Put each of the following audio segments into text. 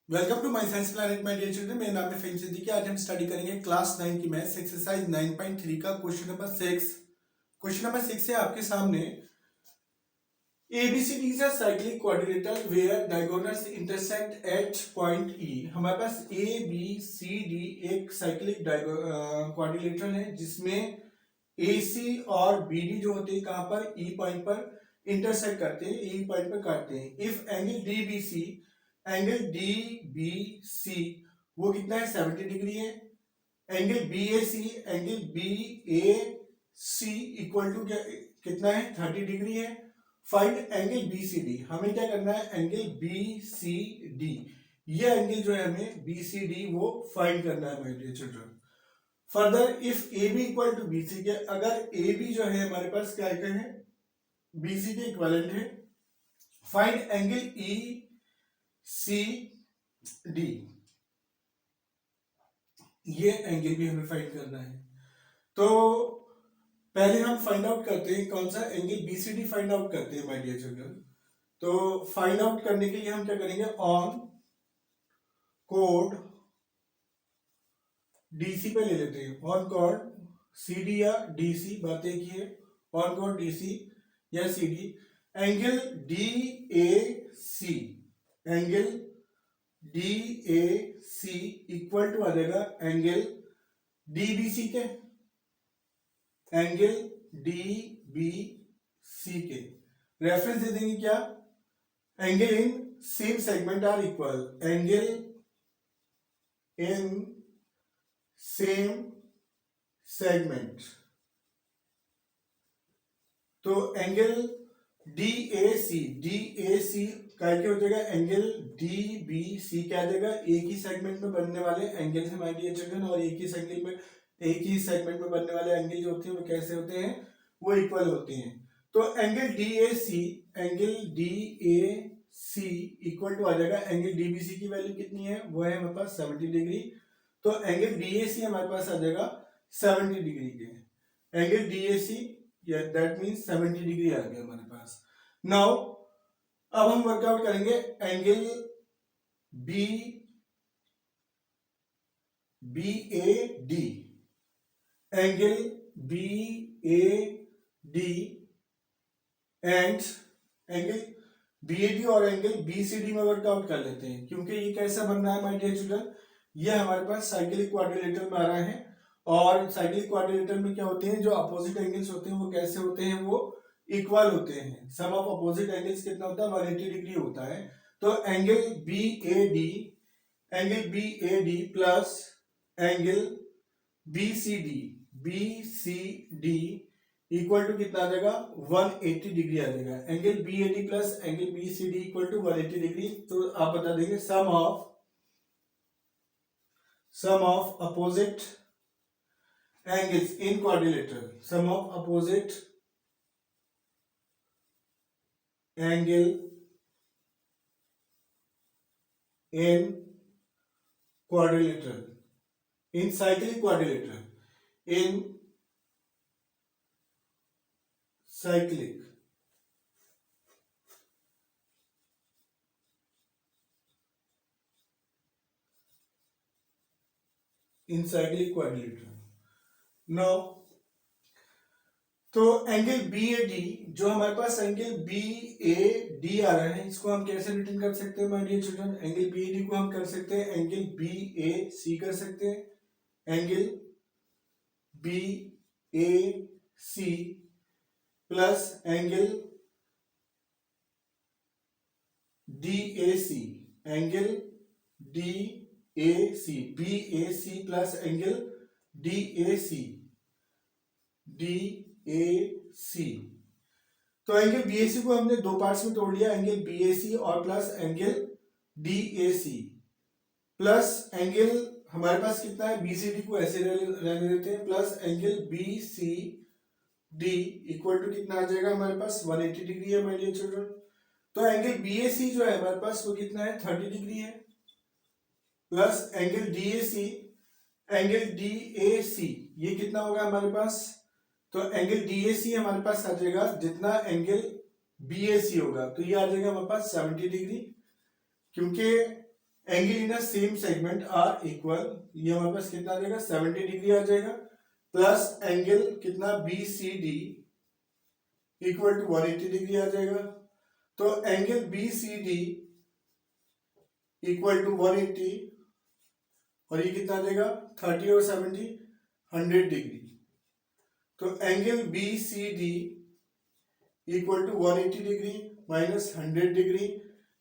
Welcome to my science planet my dear children. मेरा नाम है फहीम सिद्दीकी। आज हम स्टडी करेंगे क्लास 9 की मैथ्स एक्सरसाइज 9.3 का क्वेश्चन नंबर 6। क्वेश्चन नंबर 6 है आपके सामने। ABCD is a cyclic quadrilateral where diagonals intersect at point E। हमारे पास ABCD एक साइक्लिक क्वाड्रिलेटरल है जिसमें AC और BD जो होते हैं कहां पर E पॉइंट पर इंटरसेक्ट करते हैं, E पॉइंट पर काटते हैं। इफ एंगल DBC वो कितना है 70 डिग्री है। एंगल BAC इक्वल टू कितना है 30 डिग्री है। Find angle BCD। हमें क्या करना है एंगल BCD, ये एंगल जो है हमें BCD वो फाइंड करना है my dear children. Further if AB equal to BC के, अगर AB जो है हमारे पास क्या है BC के इक्विवेलेंट है। फाइंड एंगल ECD, ये एंगल भी हमें फाइंड करना है। तो पहले हम फाइंड आउट करते हैं कौन सा एंगल BCD फाइंड आउट करते हैं माय डियर चिल्ड्रन। तो फाइंड आउट करने के लिए हम क्या करेंगे, ऑन कोड DC पे ले लेते हैं। ऑन कोड CD या DC, बात एक ही है। ऑन कोड DC या CD। Angle DAC, angle DAC equal to आ जाएगा एंगल DBC के, एंगल DBC के। रेफरेंस दे देंगे क्या, angle in same segment are equal, angle in same segment. तो एंगल DAC का क्या हो जाएगा, एंगल DBC क्या आ जाएगा, एक ही सेगमेंट में बनने वाले एंगल है माय डियर चिल्ड्रन। और एक ही सेगमेंट में बनने वाले एंगल जो होते हैं वो कैसे होते हैं, वो इक्वल होते हैं। तो एंगल DAC इक्वल टू आ जाएगा एंगल DBC की वैल्यू कितनी है, वो है हमारे पास 70 डिग्री। तो एंगल DAC हमारे पास आ जाएगा 70 डिग्री के। Angle DAC that means 70 degree आ गया हमारे पास। नाउ अब हम वर्कआउट करेंगे angle BAD, angle BAD and angle BAD और एंगल BCD में वर्कआउट कर लेते हैं। क्योंकि ये कैसा बन रहा है माय डियर चिल्ड्रन, ये हमारे पास साइक्लिक क्वाड्रिलेटरल में आ रहा है। और साइक्लिक क्वाड्रिलेटरल में क्या होते हैं, जो अपोजिट एंगल्स होते हैं वो कैसे होते हैं, वो इक्वल होते हैं। सम ऑफ अपोजिट एंगल्स कितना होता है 180 डिग्री होता है। तो angle BAD plus angle BCD equal to कितना आ जाएगा 180 डिग्री आ जाएगा। Angle BAD plus angle BCD equal to 180 degree. तो आप बता देंगे sum of opposite angles in quadrilateral, sum of opposite angle in quadrilateral, in cyclic quadrilateral, in cyclic quadrilateral। No तो एंगल BAD, जो हमारे पास एंगल BAD आ रहा है, इसको हम कैसे रिटर्न कर सकते हैं my dear children. Angle BAD को हम कर सकते हैं एंगल BAC कर सकते हैं, angle BAC plus angle DAC, angle DAC BAC plus angle DAC। तो एंगल BAC को हमने दो पार्ट्स में तोड़ लिया, एंगल BAC और plus angle DAC plus angle हमारे पास कितना है BCD को ऐसे रहने देते हैं, plus angle BCD equal to कितना आ जाएगा हमारे पास 180 डिग्री है माय डियर चिल्ड्रन। तो एंगल BAC जो है हमारे पास वो कितना है 30 डिग्री है, प्लस एंगल DAC ये कितना होगा हमारे पास, तो एंगल DAC हमारे पास आ जाएगा जितना एंगल BAC होगा, तो ये आ जाएगा हमारे पास 70 डिग्री। क्योंकि angle in a same segment are equal, ये हमारे पास कितना आ जाएगा 70 डिग्री आ जाएगा, प्लस एंगल कितना B C D equal to 180 degree आ जाएगा। तो angle B C D equal to 180 और ये कितना आ जाएगा 30 और 70 100 डिग्री। तो angle B C D equal to 180 degree minus 100 degree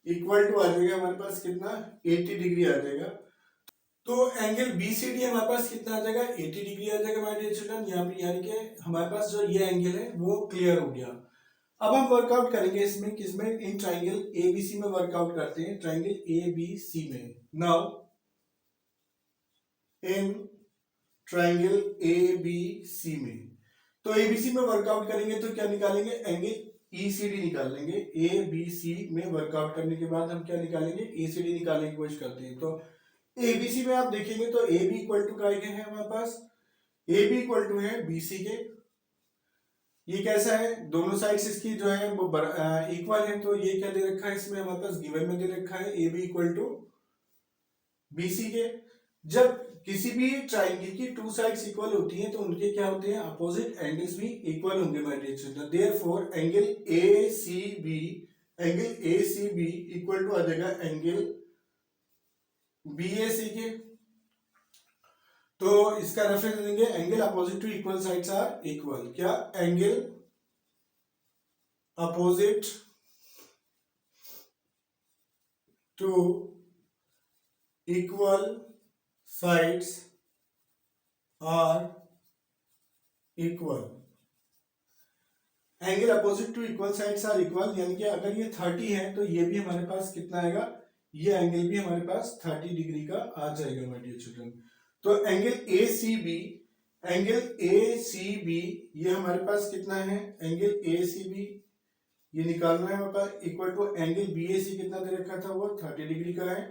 equal to आ जाएगा हमारे पास कितना 80 डिग्री आ जाएगा। तो एंगल BCD हमारे पास कितना आ जाएगा 80 डिग्री आ जाएगा माय डियर चिल्ड्रन। यहाँ पे यानी कि हमारे पास जो ये एंगल है वो क्लियर हो गया। अब हम वर्कआउट करेंगे इसमें किसमें, इन ट्राइंगल ABC में वर्कआउट करते हैं, ट्राइंगल ABC में। नाउ इन ट्राइंगल ABC में, तो ABC में वर्कआउट करेंगे तो क्या निकालेंगे, एंगल ECD निकाल लेंगे। ABC में वर्कआउट करने के बाद हम क्या निकालेंगे, ECD निकालने की कोशिश करते हैं। तो ABC में आप देखेंगे तो AB इक्वल टू का है हमारे पास, AB इक्वल टू है BC के। ये कैसा है, दोनों साइड्स इसकी जो है वो इक्वल है, तो ये क्या दे रखा है इसमें हमारे पास गिवन में दे रखा है AB इक्वल टू BC के। जब किसी भी ट्राइंगल की टू साइड्स इक्वल होती हैं तो उनके क्या होते हैं, अपोजिट एंगल्स भी इक्वल होंगे my dear children. Therefore angle ACB equal to आ जाएगा एंगल BAC के। तो इसका रेफरेंस देंगे angle opposite to equal sides are equal. क्या, angle opposite to equal sides are equal. Angle opposite to equal sides are equal यानी कि अगर ये 30 है तो ये भी हमारे पास कितना आएगा, ये एंगल भी हमारे पास 30 डिग्री का आ जाएगा माय डियर चिल्ड्रन। तो एंगल ACB ये हमारे पास कितना है, एंगल ACB ये निकालना है हमारे पास इक्वल टू एंगल BAC कितना दे रखा था वो 30 डिग्री का है।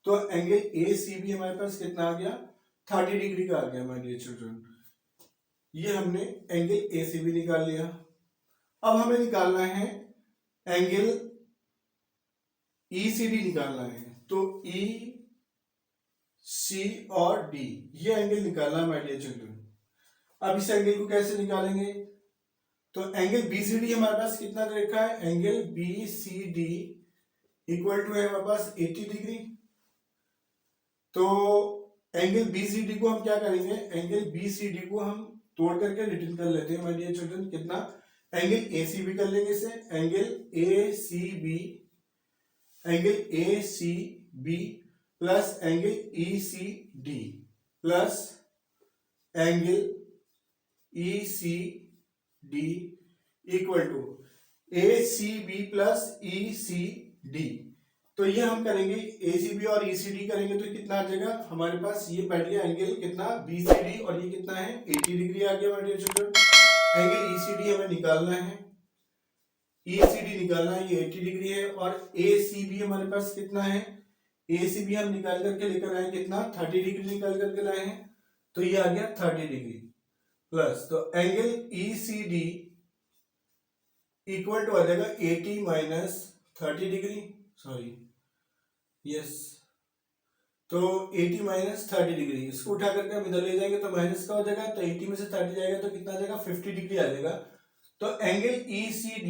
तो एंगल ACB हमारे पास कितना आ गया 30 डिग्री का आ गया माय डियर चिल्ड्रन। ये हमने एंगल ACB निकाल लिया। अब हमें निकालना है एंगल ECD निकालना है। तो EC और D ये एंगल निकालना है माय डियर चिल्ड्रन। अब इस एंगल को कैसे निकालेंगे, तो एंगल BCD हमारे पास कितना दे रखा है, एंगल BCD इक्वल टू है हमारे पास 80 डिग्री। तो एंगल BCD को हम क्या करेंगे, एंगल BCD को हम तोड़ करके रिटर्न कर लेते हैं माय डियर चिल्ड्रन। कितना, एंगल ACB कर लेंगे इसे, angle ACB plus angle ECD plus angle ECD equal to ACB plus ECD। तो ये हम करेंगे ACB और ECD करेंगे तो कितना आ जाएगा हमारे पास, ये बैठ गया एंगल कितना BCD और ये कितना है 80 डिग्री आ गया my dear children. Angle ECD हमें निकालना है, ECD निकालना है, ये 80 डिग्री है। और ACB हमारे पास कितना है, ACB हम निकाल करके लेकर आए कितना 30 डिग्री निकाल करके लाए हैं, तो ये आ गया 30 डिग्री प्लस। तो एंगल ECD इक्वल टू आ जाएगा 80 माइनस 30 डिग्री, सॉरी यस, तो 80 माइनस 30 डिग्री, इसको उठा करके हम इधर ले जाएंगे तो माइनस का हो जाएगा, तो 80 में से 30 जाएगा तो कितना आ जाएगा 50 डिग्री आ जाएगा। तो एंगल ECD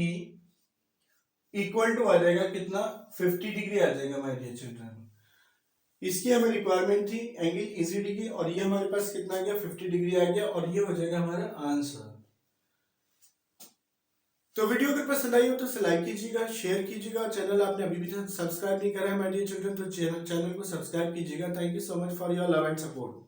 इक्वल टू आ जाएगा कितना 50 डिग्री आ जाएगा माय डियर चिल्ड्रन। इसकी हमें रिक्वायरमेंट थी एंगल ECD की और ये हमारे पास कितना आ गया 50 डिग्री आ गया और ये हो जाएगा हमारा आंसर। तो वीडियो अगर पसंद आई हो तो इसे लाइक कीजिएगा, शेयर कीजिएगा। चैनल आपने अभी भी सब्सक्राइब नहीं करा है माय डियर चिल्ड्रन तो चैनल को सब्सक्राइब कीजिएगा। Thank you so much for your love and support.